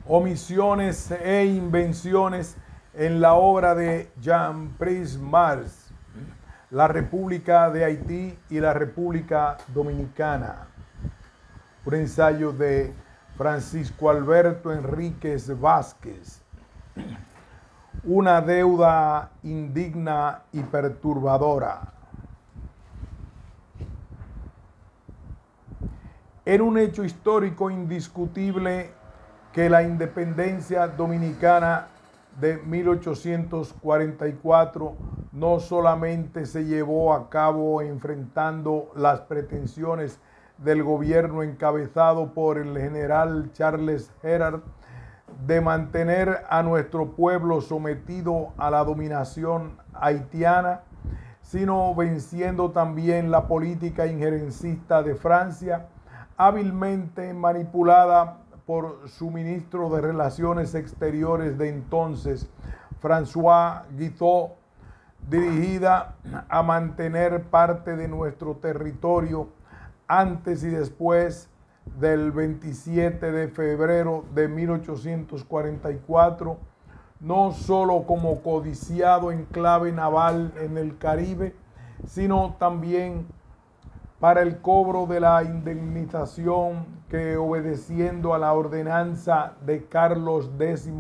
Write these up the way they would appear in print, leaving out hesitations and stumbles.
Omisiones e invenciones en la obra de Jean-Pierre Mars, La República de Haití y la República Dominicana. Un ensayo de Francisco Alberto Enríquez Vázquez. Una deuda indigna y perturbadora. Era un hecho histórico indiscutible que la independencia dominicana de 1844 no solamente se llevó a cabo enfrentando las pretensiones del gobierno encabezado por el general Charles Herard de mantener a nuestro pueblo sometido a la dominación haitiana, sino venciendo también la política injerencista de Francia, hábilmente manipulada por su ministro de Relaciones Exteriores de entonces, François Guizot, dirigida a mantener parte de nuestro territorio antes y después del 27 de febrero de 1844, no solo como codiciado enclave naval en el Caribe, sino también para el cobro de la indemnización que, obedeciendo a la ordenanza de Carlos X,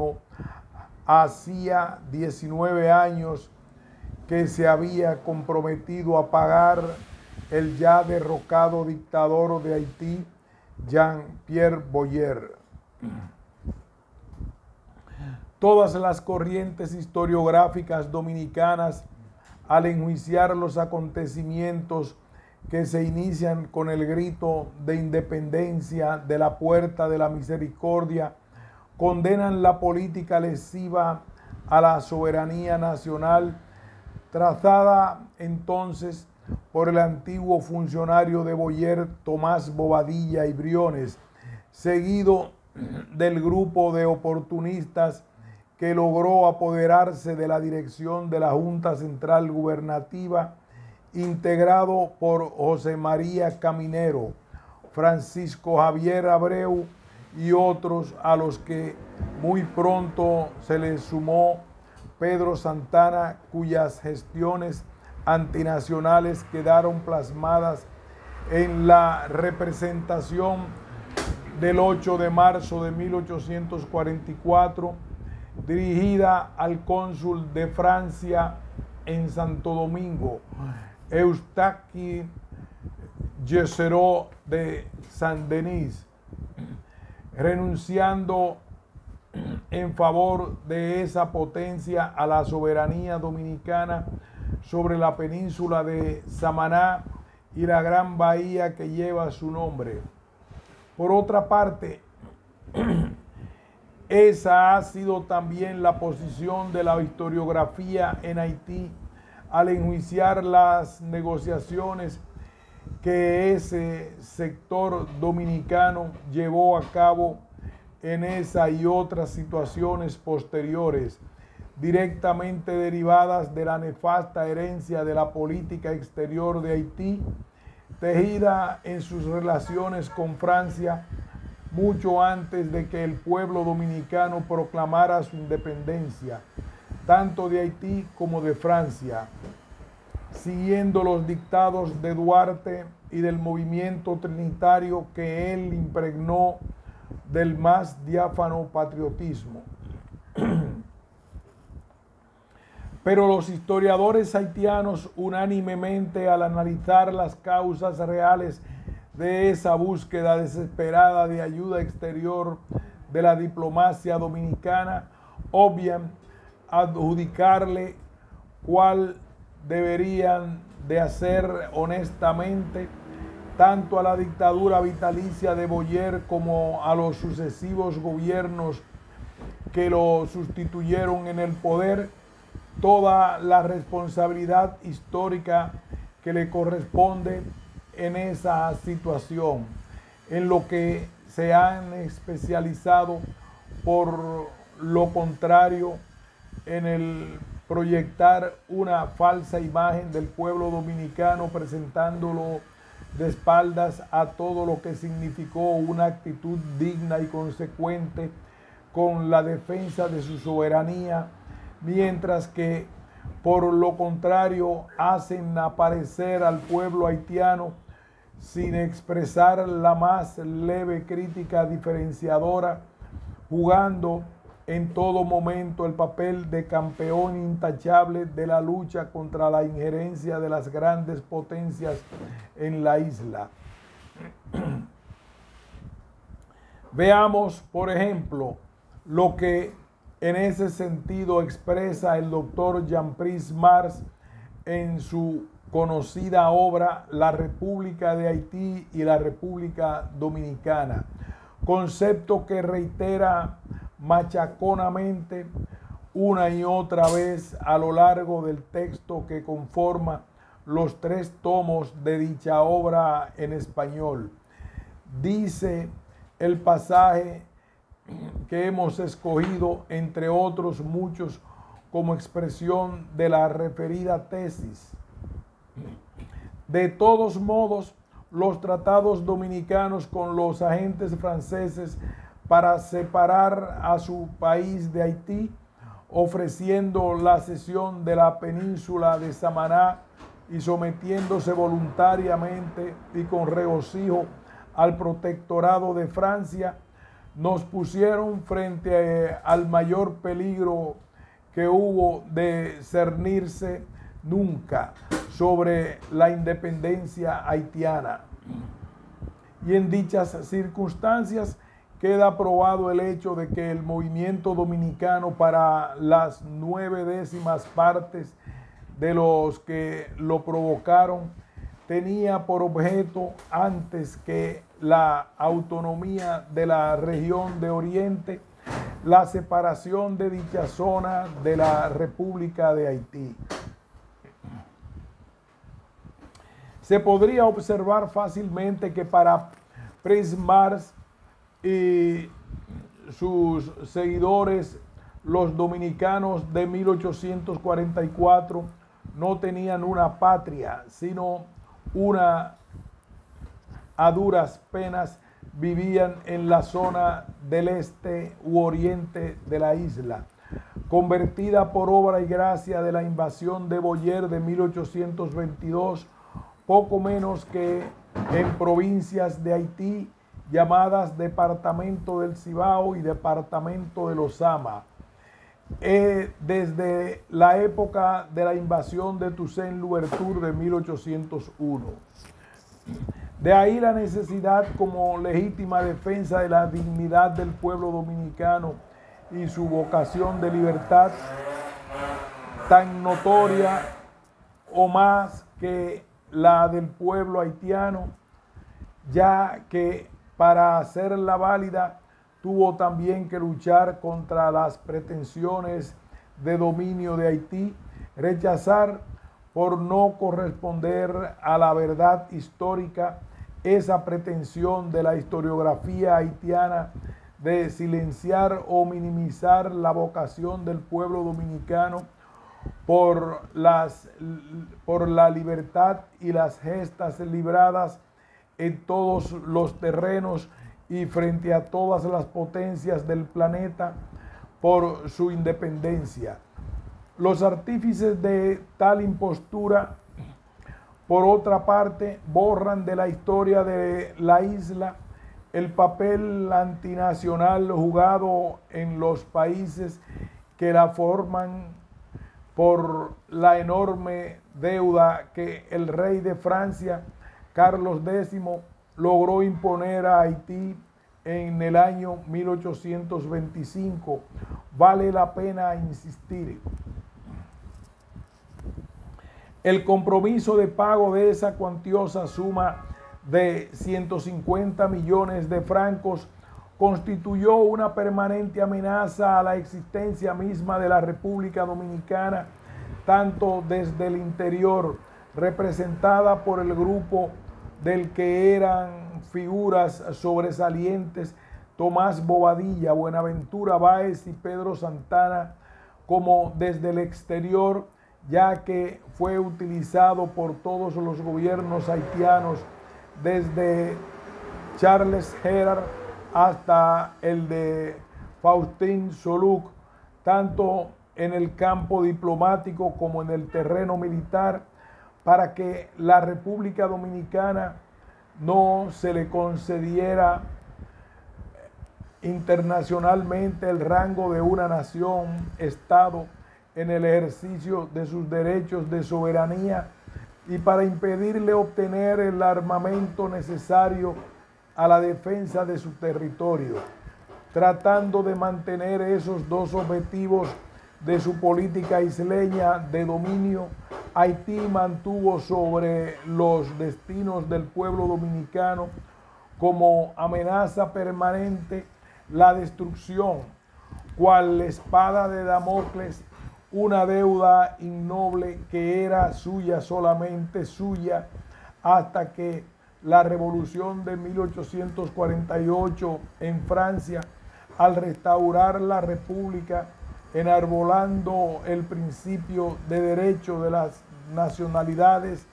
hacía 19 años que se había comprometido a pagar el ya derrocado dictador de Haití, Jean-Pierre Boyer. Todas las corrientes historiográficas dominicanas, al enjuiciar los acontecimientos que se inician con el grito de independencia de la Puerta de la Misericordia, condenan la política lesiva a la soberanía nacional trazada entonces por el antiguo funcionario de Boyer, Tomás Bobadilla y Briones, seguido del grupo de oportunistas que logró apoderarse de la dirección de la Junta Central Gubernativa, integrado por José María Caminero, Francisco Javier Abreu y otros, a los que muy pronto se les sumó Pedro Santana, cuyas gestiones antinacionales quedaron plasmadas en la representación del 8 de marzo de 1844, dirigida al cónsul de Francia en Santo Domingo, Eustaquio Gesserot de Saint-Denis, renunciando en favor de esa potencia a la soberanía dominicana sobre la península de Samaná y la gran bahía que lleva su nombre. Por otra parte, esa ha sido también la posición de la historiografía en Haití al enjuiciar las negociaciones que ese sector dominicano llevó a cabo en esa y otras situaciones posteriores, directamente derivadas de la nefasta herencia de la política exterior de Haití, tejida en sus relaciones con Francia mucho antes de que el pueblo dominicano proclamara su independencia, tanto de Haití como de Francia, siguiendo los dictados de Duarte y del movimiento trinitario que él impregnó del más diáfano patriotismo. Pero los historiadores haitianos, unánimemente al analizar las causas reales de esa búsqueda desesperada de ayuda exterior de la diplomacia dominicana, obvian adjudicarle cuál deberían de hacer honestamente tanto a la dictadura vitalicia de Boyer como a los sucesivos gobiernos que lo sustituyeron en el poder, toda la responsabilidad histórica que le corresponde en esa situación, en lo que se han especializado por lo contrario en el proyectar una falsa imagen del pueblo dominicano, presentándolo de espaldas a todo lo que significó una actitud digna y consecuente con la defensa de su soberanía, mientras que por lo contrario hacen aparecer al pueblo haitiano sin expresar la más leve crítica diferenciadora, jugando en todo momento el papel de campeón intachable de la lucha contra la injerencia de las grandes potencias en la isla. Veamos, por ejemplo, lo que en ese sentido expresa el doctor Jean-Brice Mars en su conocida obra La República de Haití y la República Dominicana, concepto que reitera machaconamente una y otra vez a lo largo del texto que conforma los 3 tomos de dicha obra en español. Dice el pasaje que hemos escogido, entre otros muchos, como expresión de la referida tesis. De todos modos, los tratados dominicanos con los agentes franceses para separar a su país de Haití, ofreciendo la cesión de la península de Samaná y sometiéndose voluntariamente y con regocijo al protectorado de Francia, nos pusieron frente al mayor peligro que hubo de cernirse nunca sobre la independencia haitiana. Y en dichas circunstancias queda probado el hecho de que el movimiento dominicano, para las 9/10 partes de los que lo provocaron, tenía por objeto, antes que la autonomía de la región de Oriente, la separación de dicha zona de la República de Haití. Se podría observar fácilmente que para Brice-Mars y sus seguidores, los dominicanos de 1844 no tenían una patria, sino una a duras penas vivían en la zona del este u oriente de la isla, convertida por obra y gracia de la invasión de Boyer de 1822, poco menos que en provincias de Haití llamadas Departamento del Cibao y Departamento de los Sama. Desde la época de la invasión de Toussaint Louverture de 1801. De ahí la necesidad, como legítima defensa de la dignidad del pueblo dominicano y su vocación de libertad, tan notoria o más que la del pueblo haitiano, ya que para hacerla válida tuvo también que luchar contra las pretensiones de dominio de Haití, rechazar por no corresponder a la verdad histórica esa pretensión de la historiografía haitiana de silenciar o minimizar la vocación del pueblo dominicano por la libertad y las gestas libradas en todos los terrenos y frente a todas las potencias del planeta por su independencia. Los artífices de tal impostura, por otra parte, borran de la historia de la isla el papel antinacional jugado en los países que la forman por la enorme deuda que el rey de Francia, Carlos X, logró imponer a Haití en el año 1825. Vale la pena insistir. El compromiso de pago de esa cuantiosa suma de 150 millones de francos constituyó una permanente amenaza a la existencia misma de la República Dominicana, tanto desde el interior, representada por el grupo del que eran figuras sobresalientes Tomás Bobadilla, Buenaventura Báez y Pedro Santana, como desde el exterior, ya que fue utilizado por todos los gobiernos haitianos, desde Charles Herard hasta el de Faustin Soulouque, tanto en el campo diplomático como en el terreno militar, para que la República Dominicana no se le concediera internacionalmente el rango de una nación, Estado, en el ejercicio de sus derechos de soberanía y para impedirle obtener el armamento necesario a la defensa de su territorio. Tratando de mantener esos dos objetivos de su política isleña de dominio, Haití mantuvo sobre los destinos del pueblo dominicano como amenaza permanente la destrucción, cual la espada de Damocles, una deuda innoble que era suya, solamente suya, hasta que la revolución de 1848 en Francia, al restaurar la república, enarbolando el principio de derecho de las nacionalidades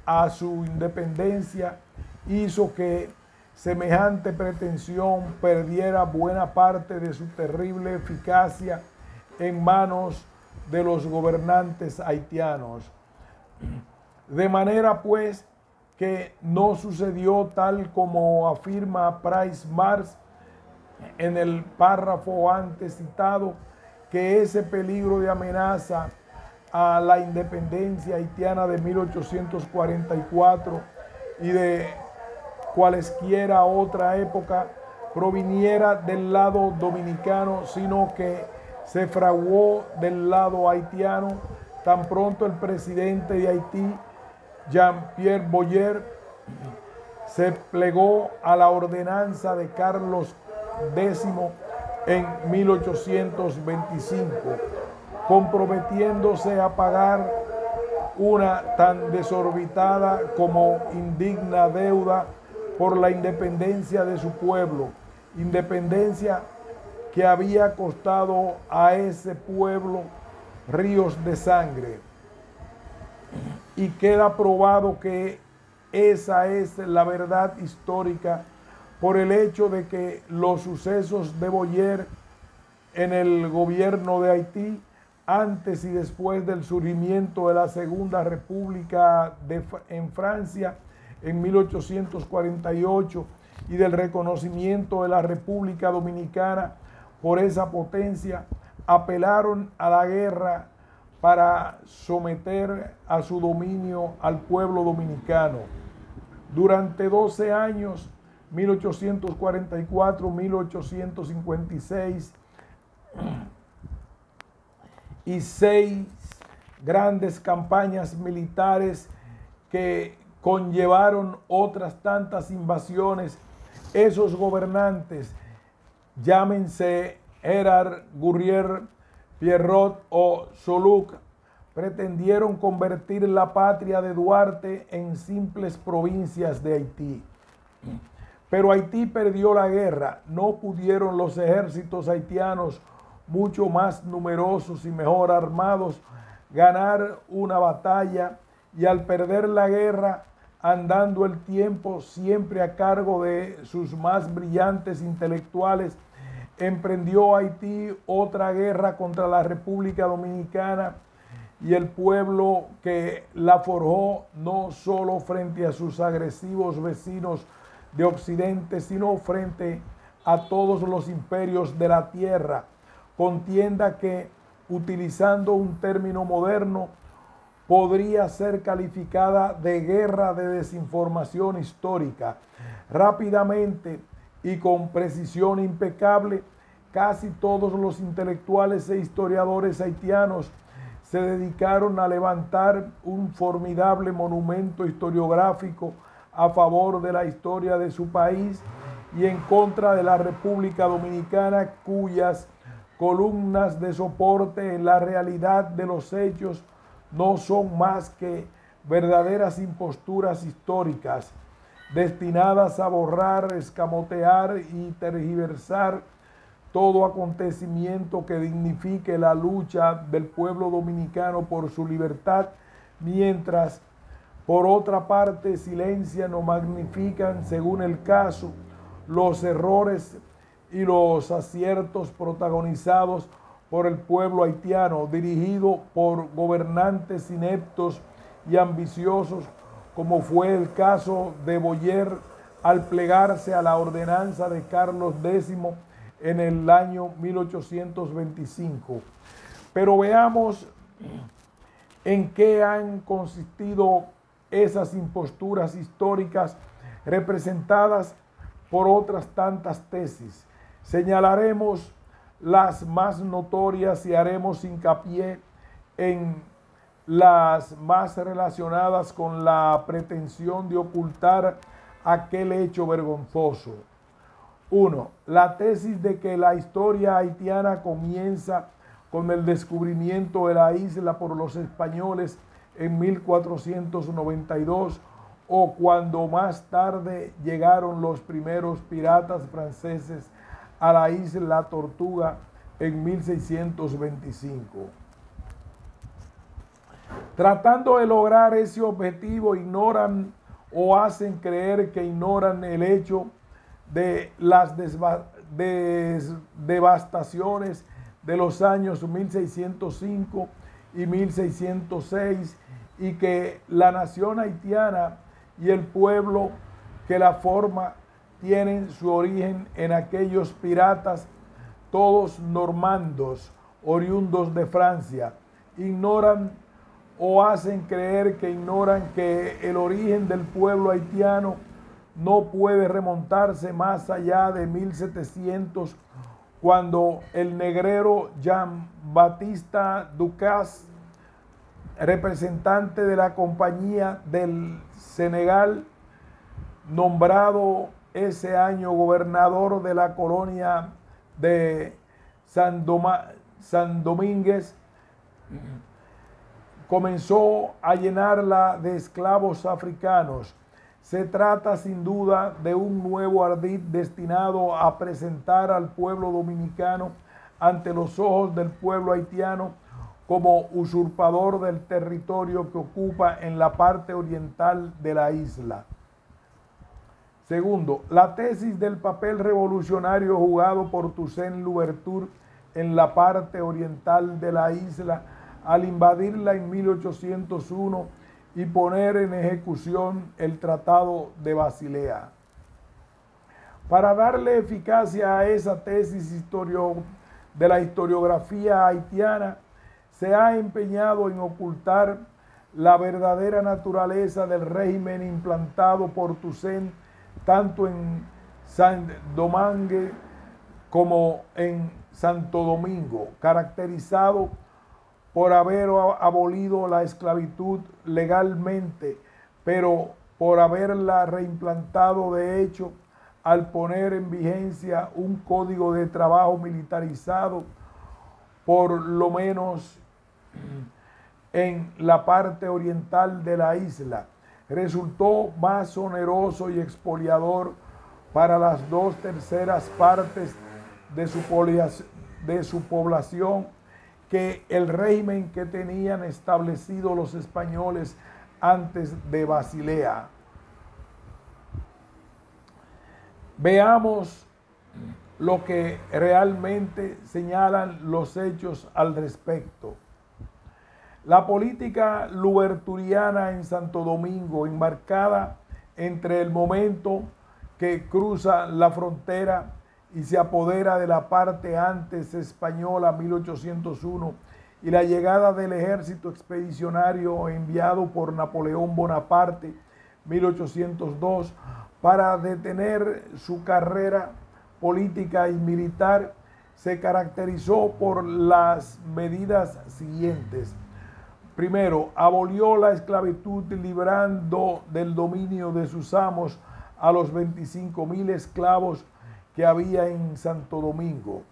a su independencia, hizo que semejante pretensión perdiera buena parte de su terrible eficacia en manos de los gobernantes haitianos. De manera pues que no sucedió tal como afirma Price Mars en el párrafo antes citado, que ese peligro de amenaza a la independencia haitiana de 1844 y de cualesquiera otra época proviniera del lado dominicano, sino que se fraguó del lado haitiano tan pronto el presidente de Haití, Jean-Pierre Boyer, se plegó a la ordenanza de Carlos X en 1825, comprometiéndose a pagar una tan desorbitada como indigna deuda por la independencia de su pueblo, independencia que había costado a ese pueblo ríos de sangre. Y queda probado que esa es la verdad histórica por el hecho de que los sucesos de Boyer en el gobierno de Haití, antes y después del surgimiento de la Segunda República en Francia en 1848 y del reconocimiento de la República Dominicana por esa potencia, apelaron a la guerra para someter a su dominio al pueblo dominicano. Durante 12 años, 1844-1856, y 6 grandes campañas militares que conllevaron otras tantas invasiones, esos gobernantes, llámense Erard, Gurrier, Pierrot o Soulouque, pretendieron convertir la patria de Duarte en simples provincias de Haití. Pero Haití perdió la guerra. No pudieron los ejércitos haitianos, mucho más numerosos y mejor armados, ganar una batalla, y al perder la guerra, andando el tiempo siempre a cargo de sus más brillantes intelectuales, emprendió Haití otra guerra contra la República Dominicana y el pueblo que la forjó, no solo frente a sus agresivos vecinos de Occidente, sino frente a todos los imperios de la tierra. Contienda que, utilizando un término moderno, podría ser calificada de guerra de desinformación histórica. Rápidamente y con precisión impecable, casi todos los intelectuales e historiadores haitianos se dedicaron a levantar un formidable monumento historiográfico a favor de la historia de su país y en contra de la República Dominicana, cuyas columnas de soporte en la realidad de los hechos no son más que verdaderas imposturas históricas, destinadas a borrar, escamotear y tergiversar todo acontecimiento que dignifique la lucha del pueblo dominicano por su libertad, mientras por otra parte silencian o magnifican, según el caso, los errores y los aciertos protagonizados por el pueblo haitiano, dirigido por gobernantes ineptos y ambiciosos, como fue el caso de Boyer al plegarse a la ordenanza de Carlos X en el año 1825. Pero veamos en qué han consistido esas imposturas históricas representadas por otras tantas tesis. Señalaremos las más notorias y haremos hincapié en las más relacionadas con la pretensión de ocultar aquel hecho vergonzoso. 1. La tesis de que la historia haitiana comienza con el descubrimiento de la isla por los españoles en 1492 o cuando más tarde llegaron los primeros piratas franceses a la isla Tortuga en 1625. Tratando de lograr ese objetivo, ignoran o hacen creer que ignoran el hecho de las devastaciones de los años 1605 y 1606 y que la nación haitiana y el pueblo que la forma tienen su origen en aquellos piratas, todos normandos, oriundos de Francia. Ignoran o hacen creer que ignoran que el origen del pueblo haitiano no puede remontarse más allá de 1700, cuando el negrero Jean-Baptiste Ducasse, representante de la Compañía del Senegal, nombrado ese año gobernador de la colonia de San Domínguez, comenzó a llenarla de esclavos africanos. Se trata sin duda de un nuevo ardid destinado a presentar al pueblo dominicano ante los ojos del pueblo haitiano como usurpador del territorio que ocupa en la parte oriental de la isla. Segundo, la tesis del papel revolucionario jugado por Toussaint Louverture en la parte oriental de la isla al invadirla en 1801 y poner en ejecución el Tratado de Basilea. Para darle eficacia a esa tesis de la historiografía haitiana, se ha empeñado en ocultar la verdadera naturaleza del régimen implantado por Toussaint tanto en Saint-Domingue como en Santo Domingo, caracterizado por haber abolido la esclavitud legalmente, pero por haberla reimplantado de hecho al poner en vigencia un código de trabajo militarizado, por lo menos en la parte oriental de la isla. Resultó más oneroso y expoliador para las 2/3 partes de su población que el régimen que tenían establecido los españoles antes de Basilea. Veamos lo que realmente señalan los hechos al respecto. La política louverturiana en Santo Domingo, enmarcada entre el momento que cruza la frontera y se apodera de la parte antes española, 1801, y la llegada del ejército expedicionario enviado por Napoleón Bonaparte, 1802, para detener su carrera política y militar, se caracterizó por las medidas siguientes. Primero, abolió la esclavitud librando del dominio de sus amos a los 25,000 esclavos que había en Santo Domingo.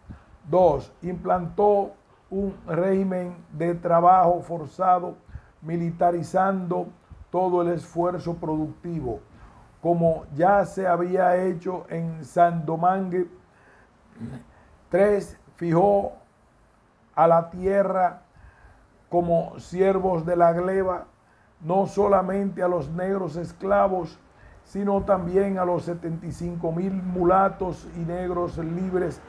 2. Implantó un régimen de trabajo forzado, militarizando todo el esfuerzo productivo, como ya se había hecho en Saint-Domingue. 3. Fijó a la tierra como siervos de la gleba, no solamente a los negros esclavos sino también a los 75,000 mulatos y negros libres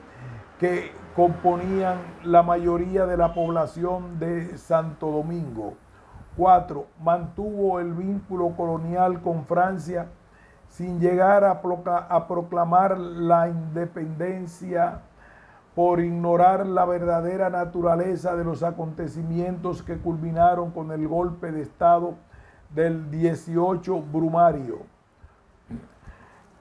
que componían la mayoría de la población de Santo Domingo. 4. Mantuvo el vínculo colonial con Francia sin llegar a proclamar la independencia por ignorar la verdadera naturaleza de los acontecimientos que culminaron con el golpe de Estado del 18 Brumario.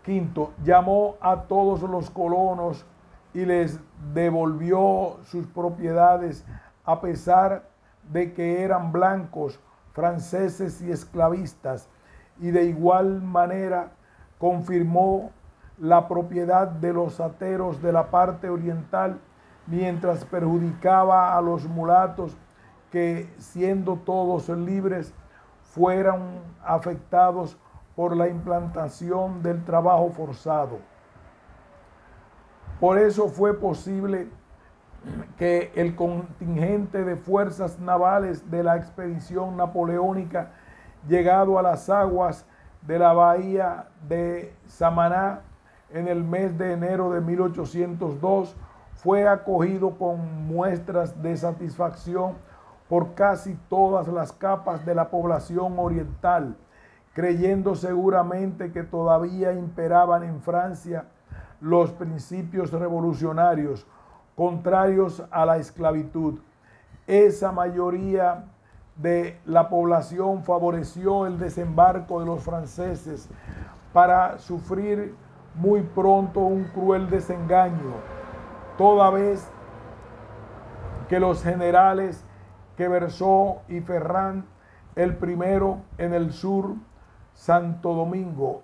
5. Llamó a todos los colonos y les devolvió sus propiedades a pesar de que eran blancos, franceses y esclavistas, y de igual manera confirmó la propiedad de los ateros de la parte oriental, mientras perjudicaba a los mulatos que, siendo todos libres, fueran afectados por la implantación del trabajo forzado. Por eso fue posible que el contingente de fuerzas navales de la expedición napoleónica, llegado a las aguas de la bahía de Samaná en el mes de enero de 1802, fue acogido con muestras de satisfacción por casi todas las capas de la población oriental, creyendo seguramente que todavía imperaban en Francia los principios revolucionarios contrarios a la esclavitud. Esa mayoría de la población favoreció el desembarco de los franceses para sufrir muy pronto un cruel desengaño, toda vez que los generales Queversó y Ferrán, el primero en el sur, Santo Domingo,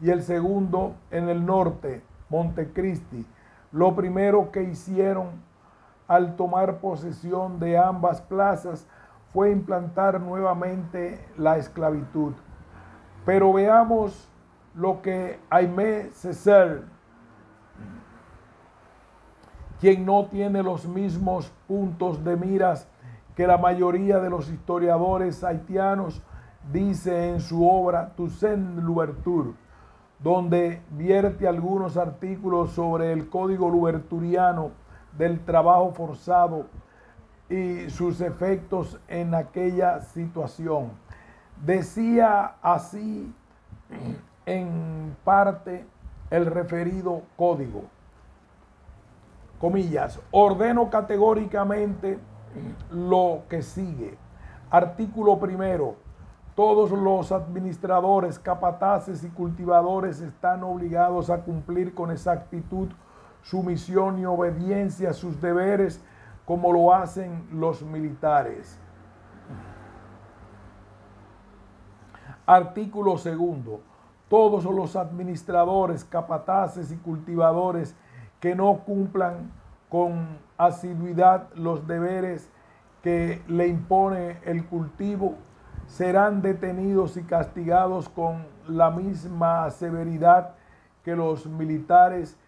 y el segundo en el norte, Montecristi, lo primero que hicieron al tomar posesión de ambas plazas fue implantar nuevamente la esclavitud. Pero veamos lo que Aimé Césaire, quien no tiene los mismos puntos de miras que la mayoría de los historiadores haitianos, dice en su obra Toussaint Louverture, donde vierte algunos artículos sobre el código louverturiano del trabajo forzado y sus efectos en aquella situación. Decía así en parte el referido código, comillas, ordeno categóricamente lo que sigue. Artículo primero. Todos los administradores, capataces y cultivadores están obligados a cumplir con exactitud su misión y obediencia a sus deberes, como lo hacen los militares. Artículo segundo. Todos los administradores, capataces y cultivadores que no cumplan con asiduidad los deberes que le impone el cultivo serán detenidos y castigados con la misma severidad que los militares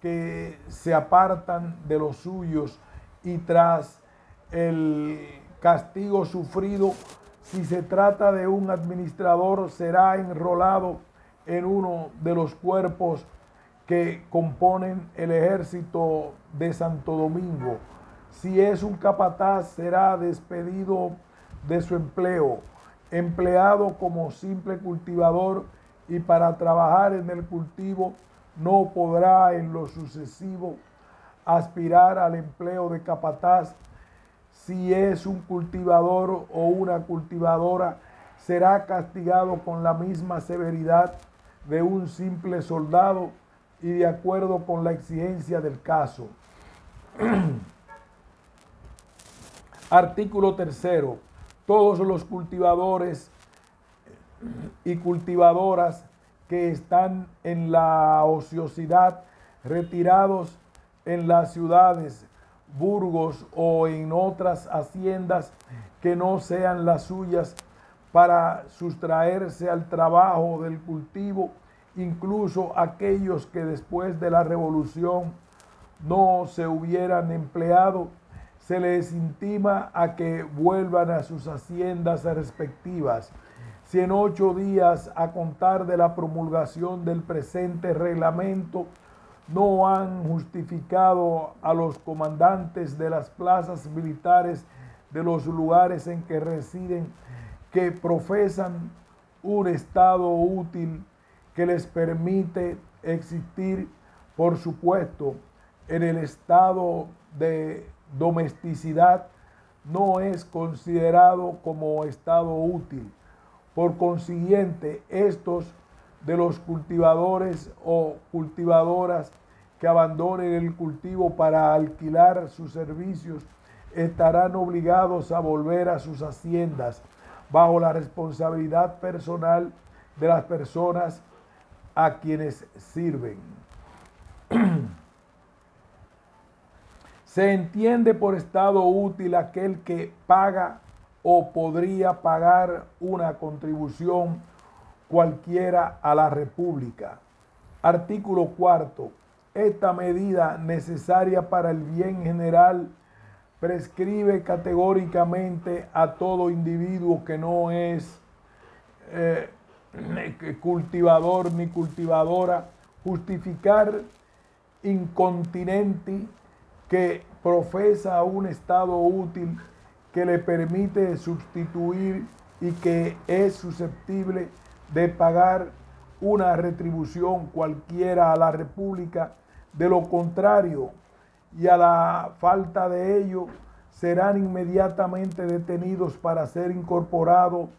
que se apartan de los suyos, y tras el castigo sufrido, si se trata de un administrador, será enrolado en uno de los cuerpos que componen el ejército de Santo Domingo. Si es un capataz, será despedido de su empleo, empleado como simple cultivador, y para trabajar en el cultivo no podrá en lo sucesivo aspirar al empleo de capataz. Si es un cultivador o una cultivadora, será castigado con la misma severidad de un simple soldado y de acuerdo con la exigencia del caso. Artículo tercero. Todos los cultivadores y cultivadoras que están en la ociosidad, retirados en las ciudades, burgos o en otras haciendas que no sean las suyas, para sustraerse al trabajo del cultivo, incluso aquellos que después de la revolución no se hubieran empleado, se les intima a que vuelvan a sus haciendas respectivas. si en 8 días a contar de la promulgación del presente reglamento no han justificado a los comandantes de las plazas militares de los lugares en que residen que profesan un estado útil que les permite existir, por supuesto, en el estado de domesticidad, no es considerado como estado útil. Por consiguiente, estos de los cultivadores o cultivadoras que abandonen el cultivo para alquilar sus servicios estarán obligados a volver a sus haciendas bajo la responsabilidad personal de las personas a quienes sirven. Se entiende por estado útil aquel que paga o podría pagar una contribución cualquiera a la República. Artículo 4. Esta medida necesaria para el bien general prescribe categóricamente a todo individuo que no es cultivador ni cultivadora justificar incontinenti que profesa un estado útil que le permite sustituir y que es susceptible de pagar una retribución cualquiera a la República. De lo contrario, y a la falta de ello, serán inmediatamente detenidos para ser incorporados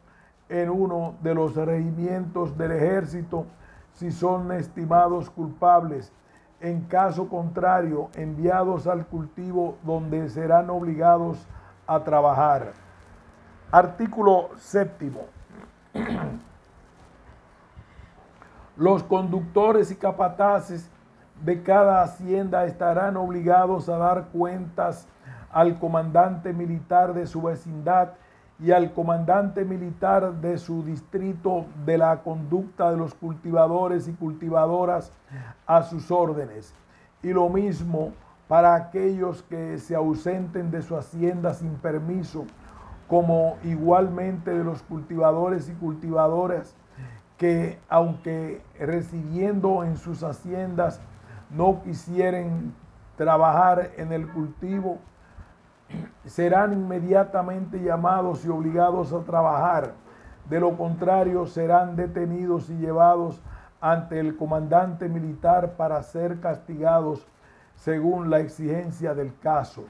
en uno de los regimientos del ejército si son estimados culpables. En caso contrario, enviados al cultivo donde serán obligados a trabajar. Artículo 7. Los conductores y capataces de cada hacienda estarán obligados a dar cuentas al comandante militar de su vecindad y al comandante militar de su distrito de la conducta de los cultivadores y cultivadoras a sus órdenes. Y lo mismo para aquellos que se ausenten de su hacienda sin permiso, como igualmente de los cultivadores y cultivadoras que, aunque residiendo en sus haciendas, no quisieren trabajar en el cultivo, serán inmediatamente llamados y obligados a trabajar. De lo contrario, serán detenidos y llevados ante el comandante militar para ser castigados según la exigencia del caso.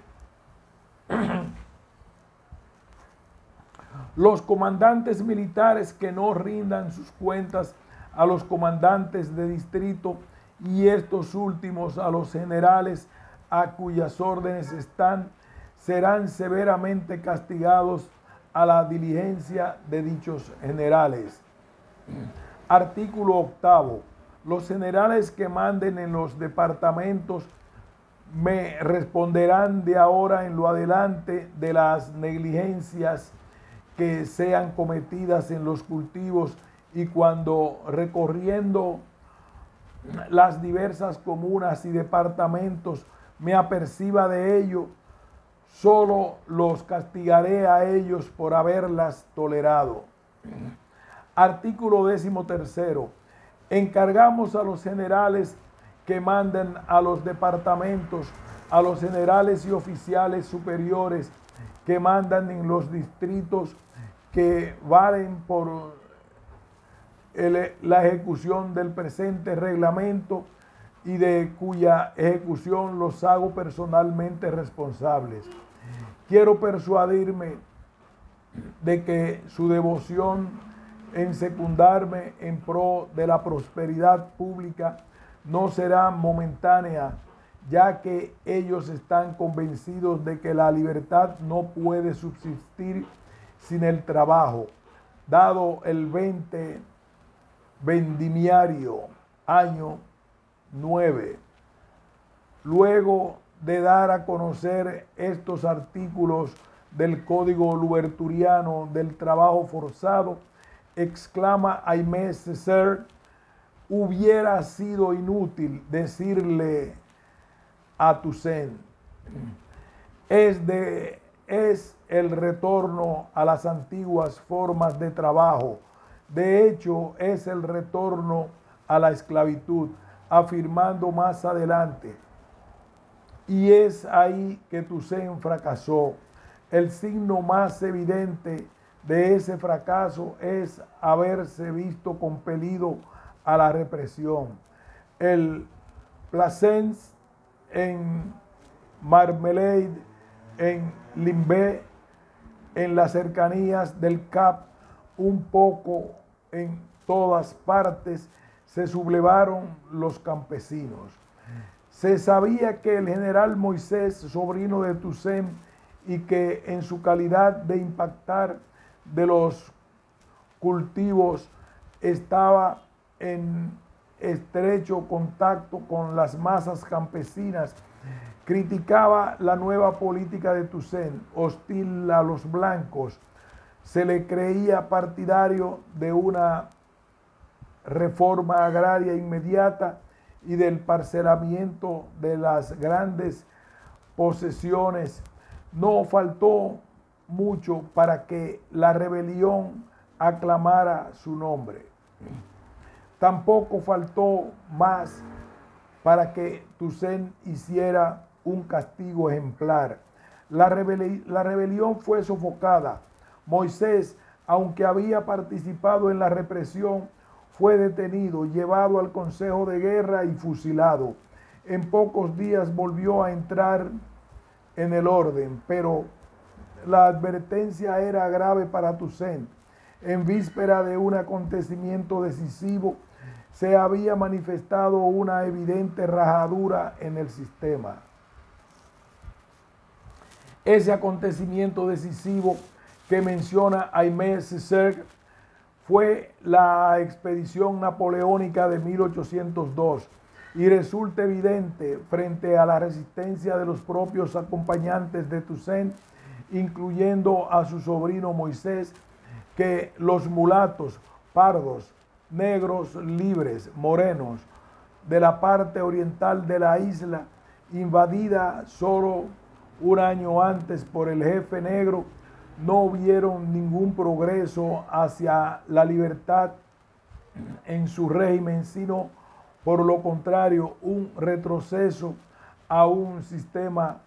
Los comandantes militares que no rindan sus cuentas a los comandantes de distrito y estos últimos a los generales a cuyas órdenes están, serán severamente castigados a la diligencia de dichos generales. Artículo 8. Los generales que manden en los departamentos me responderán de ahora en lo adelante de las negligencias que sean cometidas en los cultivos, y cuando recorriendo las diversas comunas y departamentos me aperciba de ello, solo los castigaré a ellos por haberlas tolerado. Artículo 13. Encargamos a los generales que manden a los departamentos, a los generales y oficiales superiores que mandan en los distritos que valen por la ejecución del presente reglamento y de cuya ejecución los hago personalmente responsables. Quiero persuadirme de que su devoción en secundarme en pro de la prosperidad pública no será momentánea, ya que ellos están convencidos de que la libertad no puede subsistir sin el trabajo, dado el 20 vendimiario, año 9. Luego de dar a conocer estos artículos del Código Luberturiano del trabajo forzado, exclama Aimé Césaire: hubiera sido inútil decirle a Toussaint, es el retorno a las antiguas formas de trabajo, De hecho, es el retorno a la esclavitud, afirmando más adelante. Y es ahí que Toussaint fracasó. El signo más evidente de ese fracaso es haberse visto compelido a la represión. El Plassans, en Marmelade, en Limbé, en las cercanías del Cap, un poco en todas partes, se sublevaron los campesinos. Se sabía que el general Moisés, sobrino de Toussaint, y que en su calidad de impactar de los cultivos estaba en estrecho contacto con las masas campesinas, criticaba la nueva política de Toussaint, hostil a los blancos. Se le creía partidario de una reforma agraria inmediata y del parcelamiento de las grandes posesiones. No faltó mucho para que la rebelión aclamara su nombre. Tampoco faltó más para que Toussaint hiciera un castigo ejemplar. La rebelión fue sofocada. Moisés, aunque había participado en la represión, fue detenido, llevado al Consejo de Guerra y fusilado. En pocos días volvió a entrar en el orden, pero la advertencia era grave para Toussaint. En víspera de un acontecimiento decisivo, se había manifestado una evidente rajadura en el sistema. Ese acontecimiento decisivo que menciona Aimé Césaire fue la expedición napoleónica de 1802 y resulta evidente frente a la resistencia de los propios acompañantes de Toussaint, incluyendo a su sobrino Moisés, que los mulatos, pardos, negros libres, morenos, de la parte oriental de la isla, invadida solo un año antes por el jefe negro, no vieron ningún progreso hacia la libertad en su régimen, sino por lo contrario, un retroceso a un sistema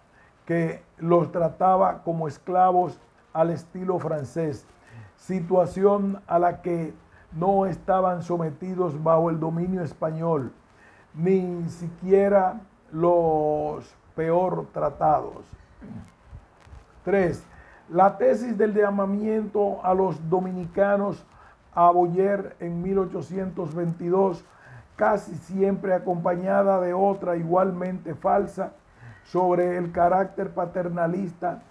que los trataba como esclavos al estilo francés, situación a la que no estaban sometidos bajo el dominio español, ni siquiera los peor tratados. 3. La tesis del llamamiento a los dominicanos a Boyer en 1822, casi siempre acompañada de otra igualmente falsa, sobre el carácter paternalista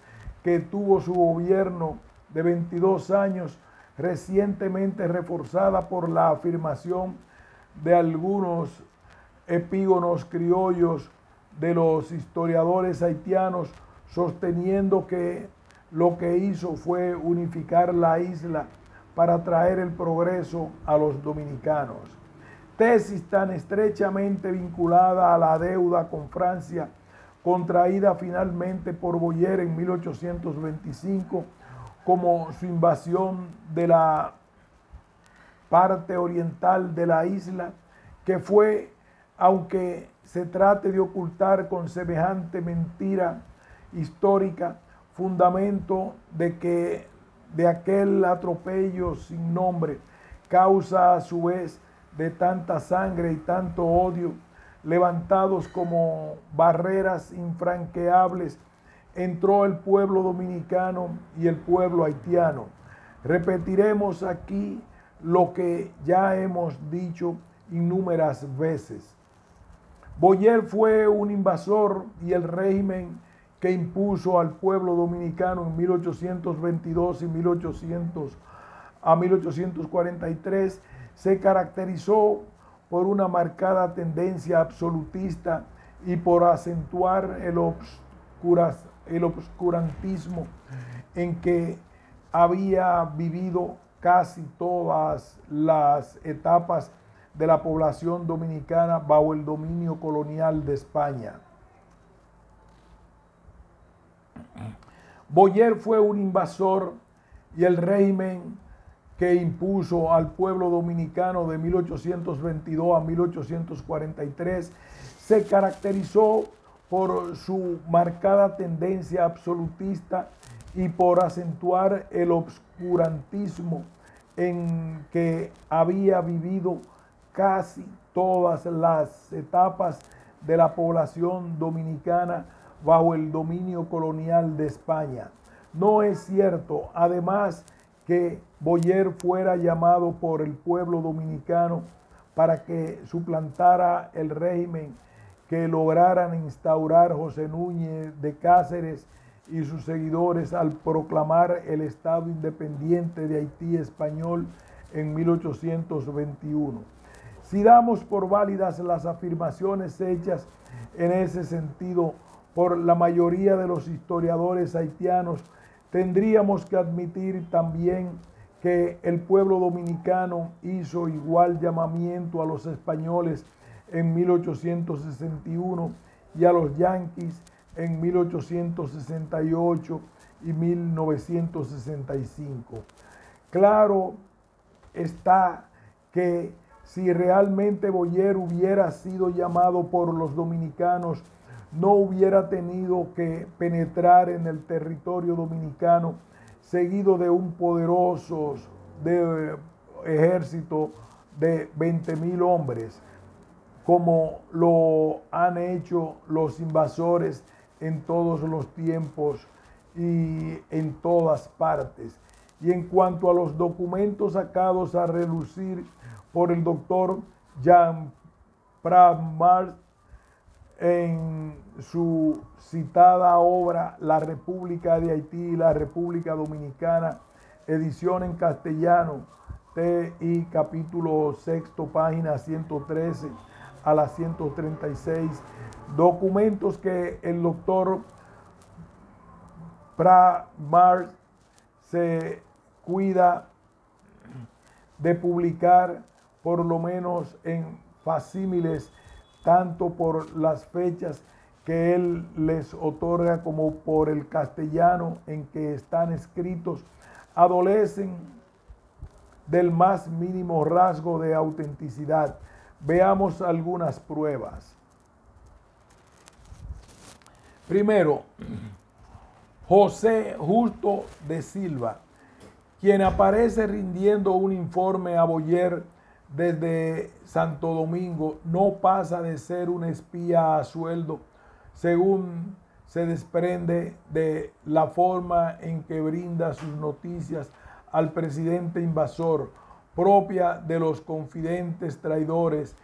que tuvo su gobierno de 22 años, recientemente reforzada por la afirmación de algunos epígonos criollos de los historiadores haitianos, sosteniendo que lo que hizo fue unificar la isla para traer el progreso a los dominicanos. Tesis tan estrechamente vinculada a la deuda con Francia, contraída finalmente por Boyer en 1825, como su invasión de la parte oriental de la isla, que fue, aunque se trate de ocultar con semejante mentira histórica, fundamento de aquel atropello sin nombre, causa a su vez de tanta sangre y tanto odio, levantados como barreras infranqueables, entró el pueblo dominicano y el pueblo haitiano. Repetiremos aquí lo que ya hemos dicho innúmeras veces. Boyer fue un invasor y el régimen que impuso al pueblo dominicano en 1822 y 1843 se caracterizó por una marcada tendencia absolutista y por acentuar el obscurantismo en que había vivido casi todas las etapas de la población dominicana bajo el dominio colonial de España. Boyer fue un invasor y el régimen que impuso al pueblo dominicano de 1822 a 1843, se caracterizó por su marcada tendencia absolutista y por acentuar el obscurantismo en que había vivido casi todas las etapas de la población dominicana bajo el dominio colonial de España. No es cierto, además, que Boyer fuera llamado por el pueblo dominicano para que suplantara el régimen que lograran instaurar José Núñez de Cáceres y sus seguidores al proclamar el Estado independiente de Haití español en 1821. Si damos por válidas las afirmaciones hechas en ese sentido por la mayoría de los historiadores haitianos, tendríamos que admitir también que el pueblo dominicano hizo igual llamamiento a los españoles en 1861 y a los yanquis en 1868 y 1965. Claro está que si realmente Boyer hubiera sido llamado por los dominicanos, no hubiera tenido que penetrar en el territorio dominicano seguido de un poderoso ejército de 20,000 hombres, como lo han hecho los invasores en todos los tiempos y en todas partes. Y en cuanto a los documentos sacados a relucir por el doctor Jean Prat-Mars en su citada obra La República de Haití y la República Dominicana, edición en castellano, TI capítulo 6, página 113 a la 136, documentos que el doctor Prat-Mars se cuida de publicar, por lo menos en facsímiles, tanto por las fechas que él les otorga como por el castellano en que están escritos, adolecen del más mínimo rasgo de autenticidad. Veamos algunas pruebas. Primero, José Justo de Silva, quien aparece rindiendo un informe a Boyer desde Santo Domingo, no pasa de ser un espía a sueldo, según se desprende de la forma en que brinda sus noticias al presidente invasor, propia de los confidentes traidores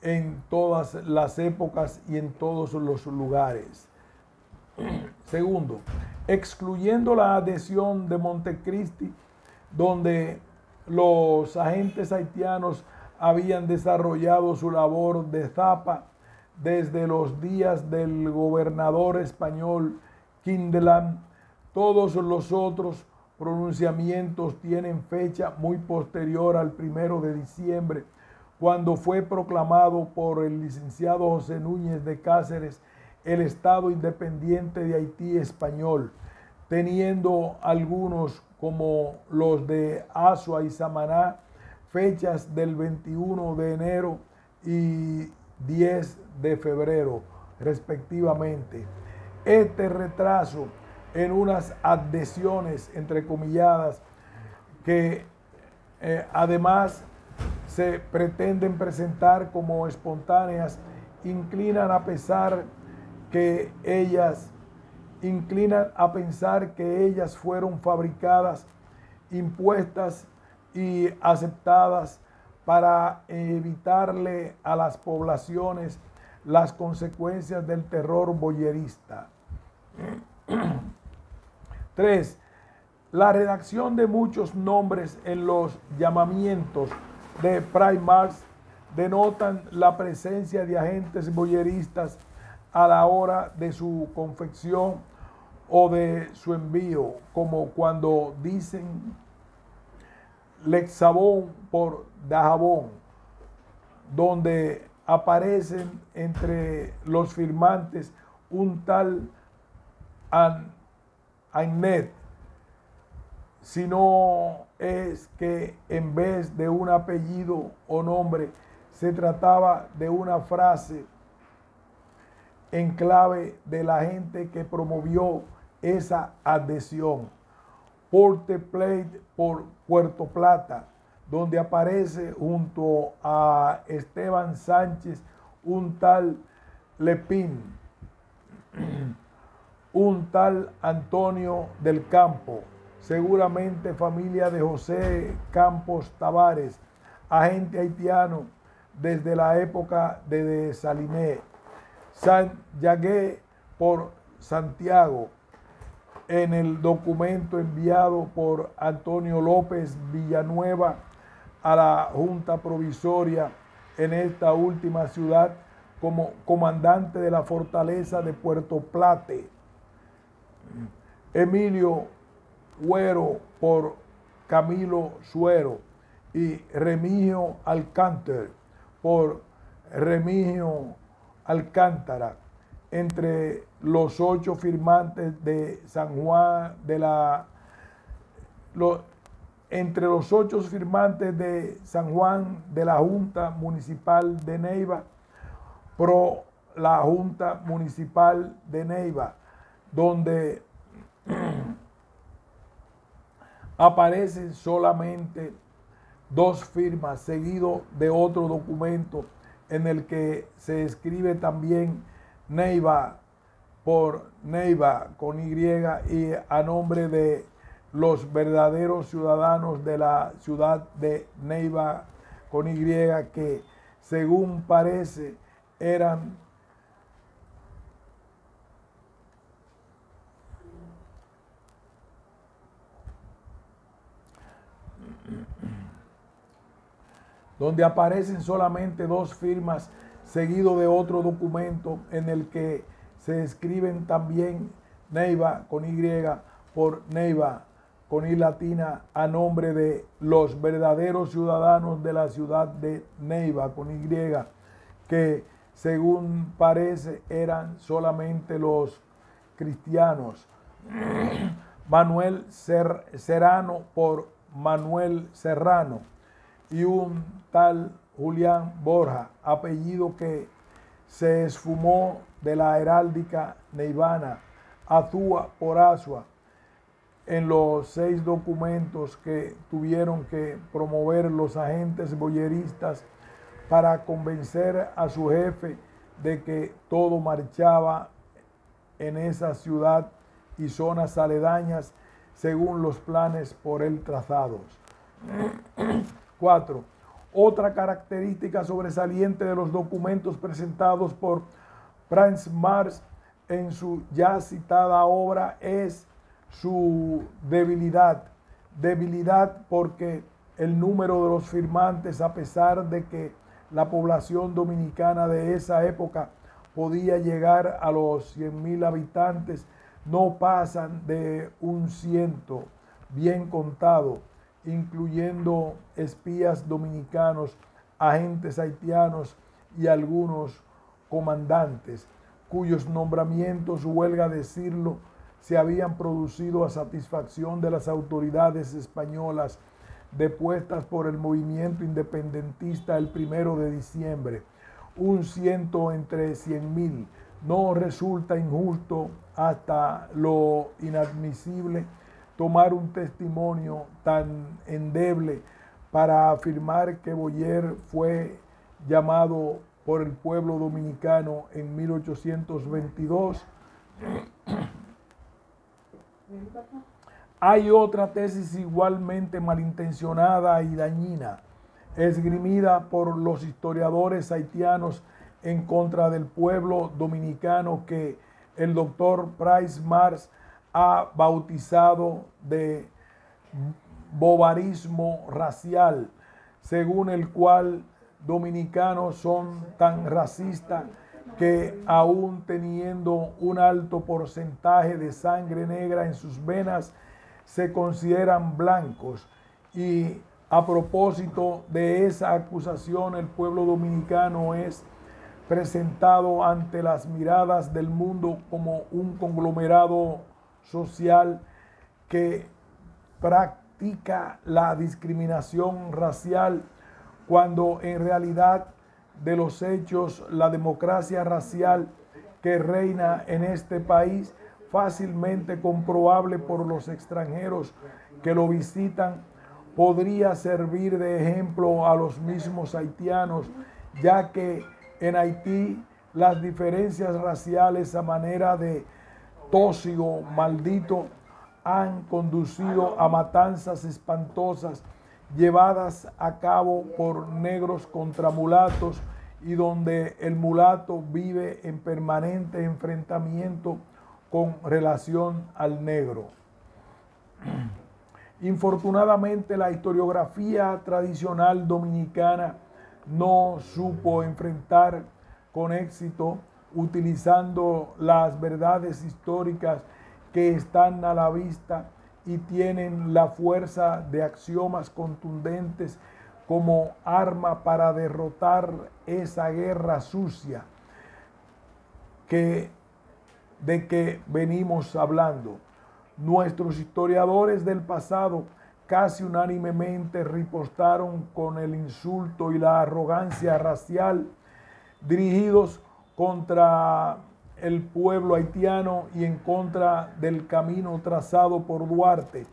en todas las épocas y en todos los lugares. Segundo, excluyendo la adhesión de Montecristi, donde los agentes haitianos habían desarrollado su labor de zapa desde los días del gobernador español Quindelán, todos los otros pronunciamientos tienen fecha muy posterior al 1 de diciembre, cuando fue proclamado por el licenciado José Núñez de Cáceres el Estado independiente de Haití español, teniendo algunos, como los de Azua y Samaná, fechas del 21 de enero y 10 de febrero, respectivamente. Este retraso en unas adhesiones, entrecomilladas, que además se pretenden presentar como espontáneas, inclinan a pensar que ellas fueron fabricadas, impuestas y aceptadas para evitarle a las poblaciones las consecuencias del terror boyerista. 3. La redacción de muchos nombres en los llamamientos de Prat-Mars denotan la presencia de agentes boyeristas a la hora de su confección o de su envío, como cuando dicen Lexabón por Dajabón, donde aparecen entre los firmantes un tal Ainet sino es que en vez de un apellido o nombre, se trataba de una frase en clave de la gente que promovió esa adhesión. Porte Plate por Puerto Plata, donde aparece junto a Esteban Sánchez un tal Lepín, un tal Antonio del Campo, seguramente familia de José Campos Tavares, agente haitiano desde la época de Saliné. San Yagué por Santiago, en el documento enviado por Antonio López Villanueva a la Junta Provisoria en esta última ciudad como comandante de la fortaleza de Puerto Plate. Emilio Güero por Camilo Suero y Remigio Alcántara por Remigio Alcántara, entre los 8 firmantes de San Juan entre los 8 firmantes de San Juan de la Junta Municipal de Neiva, pro la Junta Municipal de Neiva, donde aparecen solamente 2 firmas, seguido de otro documento en el que se escribe también Neiva por Neiva con Y y a nombre de los verdaderos ciudadanos de la ciudad de Neiva con Y, que según parece eran donde aparecen solamente 2 firmas, seguido de otro documento en el que se escriben también Neiva con Y por Neiva con I latina a nombre de los verdaderos ciudadanos de la ciudad de Neiva con Y, que según parece eran solamente los cristianos. Manuel Serrano por Manuel Serrano y un tal Julián Borja, apellido que se esfumó de la heráldica neivana, Azúa por Azua, en los 6 documentos que tuvieron que promover los agentes boyeristas para convencer a su jefe de que todo marchaba en esa ciudad y zonas aledañas según los planes por él trazados. 4. Otra característica sobresaliente de los documentos presentados por Prince Mars en su ya citada obra es su debilidad. Debilidad porque el número de los firmantes, a pesar de que la población dominicana de esa época podía llegar a los 100,000 habitantes, no pasan de un 100, bien contado, incluyendo espías dominicanos, agentes haitianos y algunos comandantes, cuyos nombramientos, huelga decirlo, se habían producido a satisfacción de las autoridades españolas depuestas por el movimiento independentista el 1 de diciembre. Un 100 entre 100,000 no resulta injusto hasta lo inadmisible tomar un testimonio tan endeble para afirmar que Boyer fue llamado por el pueblo dominicano en 1822. Hay otra tesis igualmente malintencionada y dañina, esgrimida por los historiadores haitianos en contra del pueblo dominicano, que el doctor Prince Mars ha bautizado de bovarismo racial, según el cual dominicanos son tan racistas que aún teniendo un alto porcentaje de sangre negra en sus venas, se consideran blancos. Y a propósito de esa acusación, el pueblo dominicano es presentado ante las miradas del mundo como un conglomerado social que practica la discriminación racial cuando en realidad de los hechos la democracia racial que reina en este país, fácilmente comprobable por los extranjeros que lo visitan, podría servir de ejemplo a los mismos haitianos, ya que en Haití las diferencias raciales a manera de tóxico maldito han conducido a matanzas espantosas llevadas a cabo por negros contra mulatos y donde el mulato vive en permanente enfrentamiento con relación al negro. Infortunadamente, la historiografía tradicional dominicana no supo enfrentar con éxito, utilizando las verdades históricas que están a la vista y tienen la fuerza de axiomas contundentes como arma para derrotar esa guerra sucia de que venimos hablando. Nuestros historiadores del pasado casi unánimemente ripostaron con el insulto y la arrogancia racial dirigidos contra el pueblo haitiano y en contra del camino trazado por Duarte.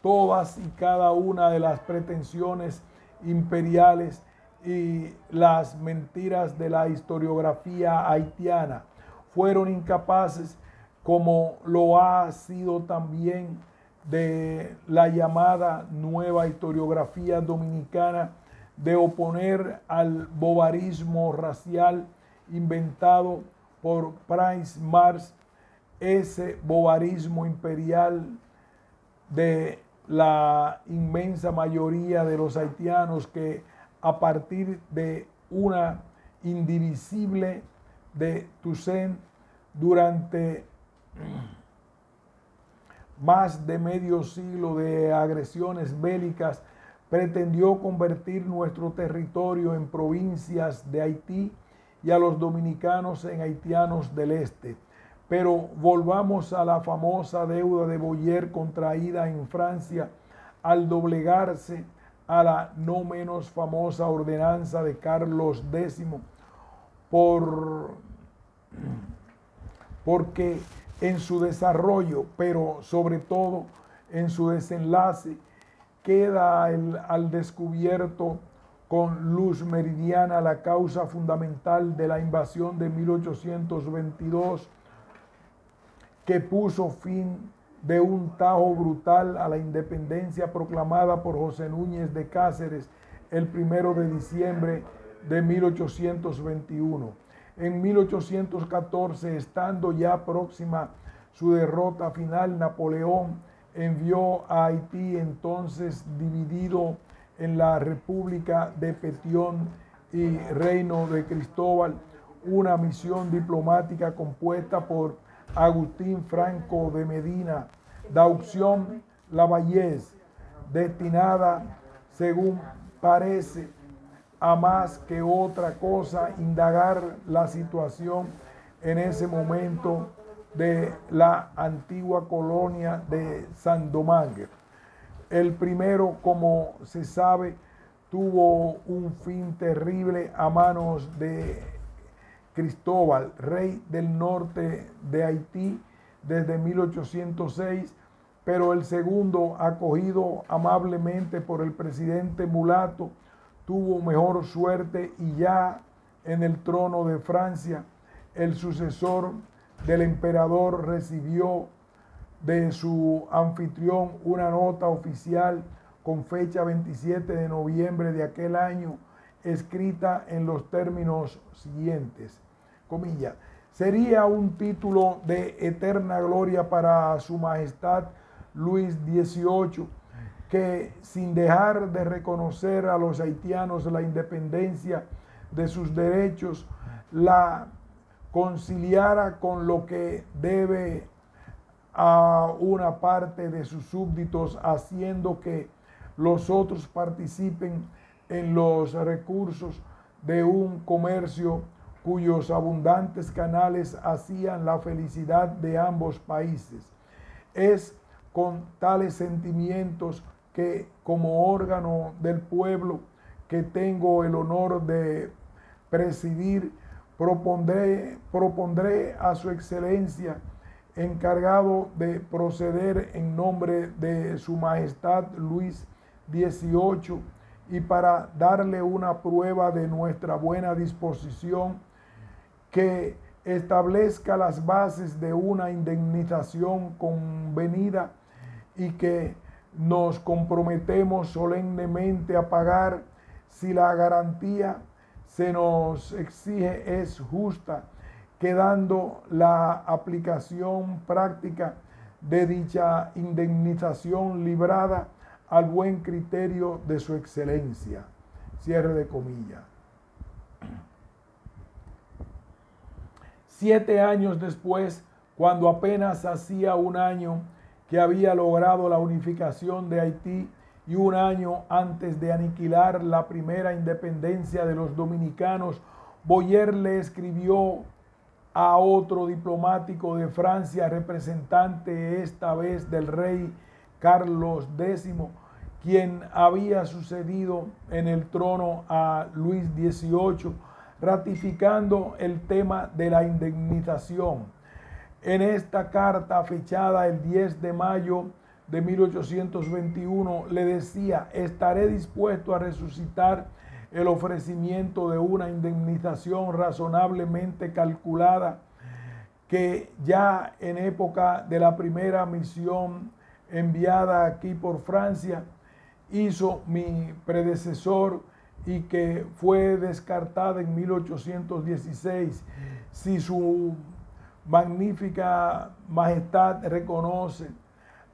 Todas y cada una de las pretensiones imperiales y las mentiras de la historiografía haitiana fueron incapaces, como lo ha sido también de la llamada nueva historiografía dominicana, de oponer al bobarismo racial inventado por Price Mars, ese bobarismo imperial de la inmensa mayoría de los haitianos que a partir de una indivisible de Toussaint durante más de medio siglo de agresiones bélicas pretendió convertir nuestro territorio en provincias de Haití y a los dominicanos en haitianos del este. Pero volvamos a la famosa deuda de Boyer contraída en Francia al doblegarse a la no menos famosa ordenanza de Carlos X, porque en su desarrollo, pero sobre todo en su desenlace, queda al descubierto con luz meridiana la causa fundamental de la invasión de 1822, que puso fin de un tajo brutal a la independencia proclamada por José Núñez de Cáceres el 1 de diciembre de 1821. En 1814, estando ya próxima su derrota final, Napoleón envió a Haití, entonces dividido en la República de Petión y Reino de Cristóbal, una misión diplomática compuesta por Agustín Franco de Medina, Dauxión Lavallés, destinada, según parece, a más que otra cosa, indagar la situación en ese momento de la antigua colonia de Saint-Domingue. El primero, como se sabe, tuvo un fin terrible a manos de Cristóbal, rey del norte de Haití desde 1806, pero el segundo, acogido amablemente por el presidente mulato, tuvo mejor suerte y ya en el trono de Francia, el sucesor del emperador recibió de su anfitrión una nota oficial con fecha 27 de noviembre de aquel año, escrita en los términos siguientes, comillas: sería un título de eterna gloria para su majestad Luis XVIII, que sin dejar de reconocer a los haitianos la independencia de sus derechos, la conciliara con lo que debe a una parte de sus súbditos, haciendo que los otros participen en los recursos de un comercio cuyos abundantes canales hacían la felicidad de ambos países. Es con tales sentimientos que como órgano del pueblo que tengo el honor de presidir, propondré a su excelencia, encargado de proceder en nombre de su majestad Luis XVIII, y para darle una prueba de nuestra buena disposición, que establezca las bases de una indemnización convenida y que nos comprometemos solemnemente a pagar si la garantía se nos exige es justa, quedando la aplicación práctica de dicha indemnización librada al buen criterio de su excelencia. Cierre de comillas. 7 años después, cuando apenas hacía un año que había logrado la unificación de Haití y un año antes de aniquilar la primera independencia de los dominicanos, Boyer le escribió a otro diplomático de Francia, representante esta vez del rey Carlos X, quien había sucedido en el trono a Luis XVIII, ratificando el tema de la indemnización. En esta carta, fechada el 10 de mayo de 1821, le decía: estaré dispuesto a resucitar el ofrecimiento de una indemnización razonablemente calculada, que ya en época de la primera misión enviada aquí por Francia hizo mi predecesor y que fue descartada en 1816. Si su magnífica majestad reconoce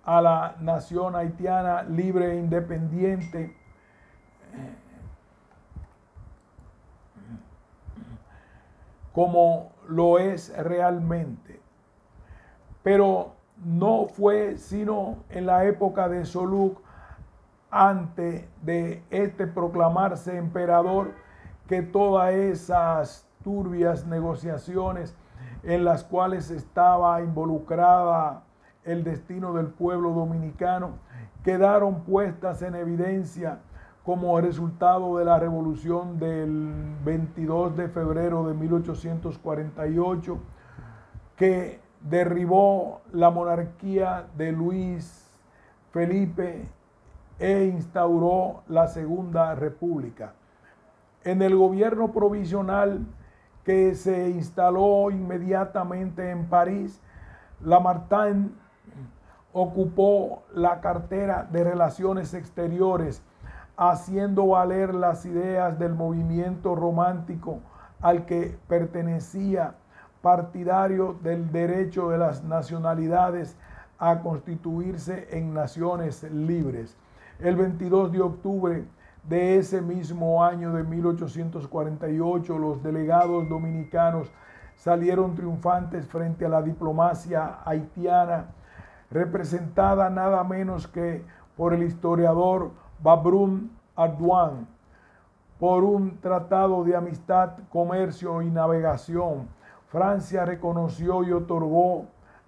a la nación haitiana libre e independiente, como lo es realmente. Pero no fue sino en la época de Solúk, antes de este proclamarse emperador, que todas esas turbias negociaciones en las cuales estaba involucrada el destino del pueblo dominicano quedaron puestas en evidencia como resultado de la revolución del 22 de febrero de 1848, que derribó la monarquía de Luis Felipe e instauró la Segunda República. En el gobierno provisional que se instaló inmediatamente en París, Lamartine ocupó la cartera de Relaciones Exteriores, haciendo valer las ideas del movimiento romántico al que pertenecía, partidario del derecho de las nacionalidades a constituirse en naciones libres. El 22 de octubre de ese mismo año de 1848, los delegados dominicanos salieron triunfantes frente a la diplomacia haitiana, representada nada menos que por el historiador Babrún Ardoin, por un tratado de amistad, comercio y navegación. Francia reconoció y otorgó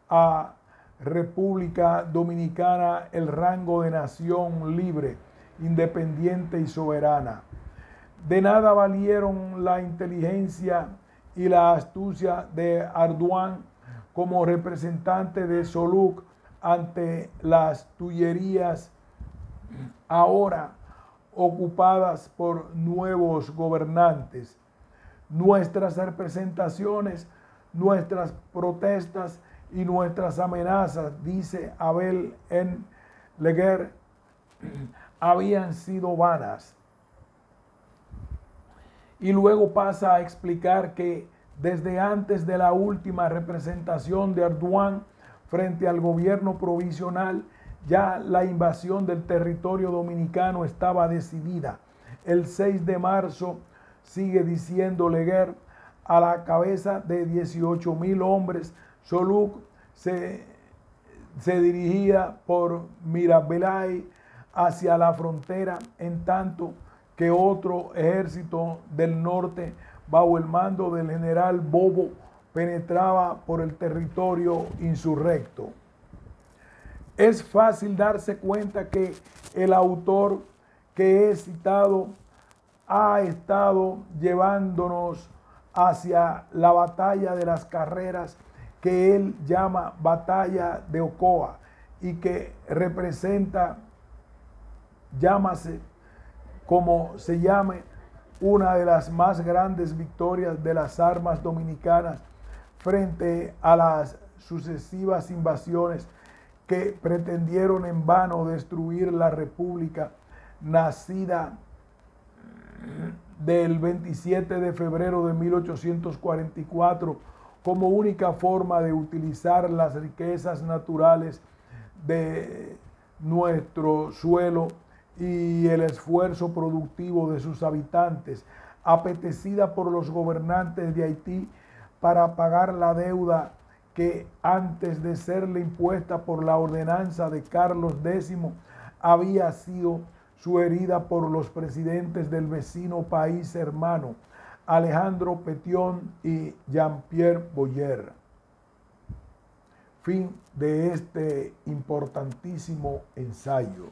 a República Dominicana el rango de nación libre, independiente y soberana. De nada valieron la inteligencia y la astucia de Ardoin como representante de Solúk ante las Tullerías ahora ocupadas por nuevos gobernantes. Nuestras representaciones, nuestras protestas y nuestras amenazas, dice Abel N. Leguer, habían sido vanas. Y luego pasa a explicar que desde antes de la última representación de Ardoin frente al gobierno provisional, ya la invasión del territorio dominicano estaba decidida. El 6 de marzo, sigue diciendo Leguer, a la cabeza de 18,000 hombres, Solúk se dirigía por Mirabelais hacia la frontera, en tanto que otro ejército del norte, bajo el mando del general Bobo, penetraba por el territorio insurrecto. es fácil darse cuenta que el autor que he citado ha estado llevándonos hacia la batalla de las carreras que él llama batalla de Ocoa y que representa, llámase como se llame, una de las más grandes victorias de las armas dominicanas frente a las sucesivas invasiones que pretendieron en vano destruir la república nacida del 27 de febrero de 1844 como única forma de utilizar las riquezas naturales de nuestro suelo y el esfuerzo productivo de sus habitantes, apetecida por los gobernantes de Haití para pagar la deuda que antes de serle impuesta por la ordenanza de Carlos X había sido sugerida por los presidentes del vecino país hermano, Alejandro Pétion y Jean-Pierre Boyer. Fin de este importantísimo ensayo.